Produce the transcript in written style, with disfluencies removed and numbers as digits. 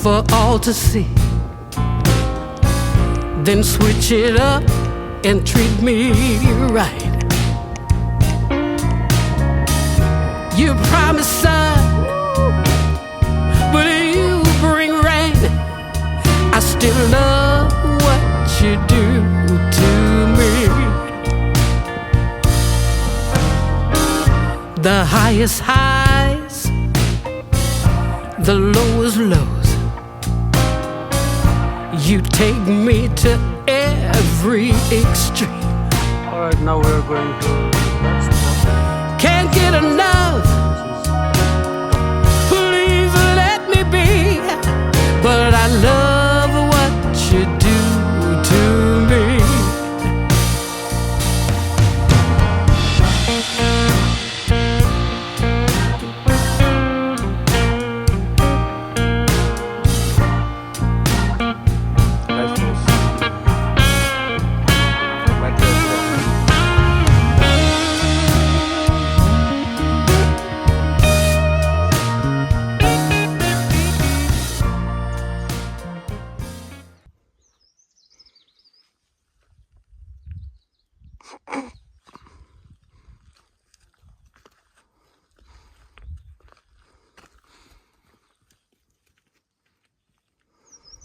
for all to see. Then switch it up and treat me right. You promise sun, but you bring rain. I still love what you do to me. The highest highs, the lowest lows. You take me to every extreme. Alright, now we're going to next one. Can't get enough, please let me be. But I love what you do.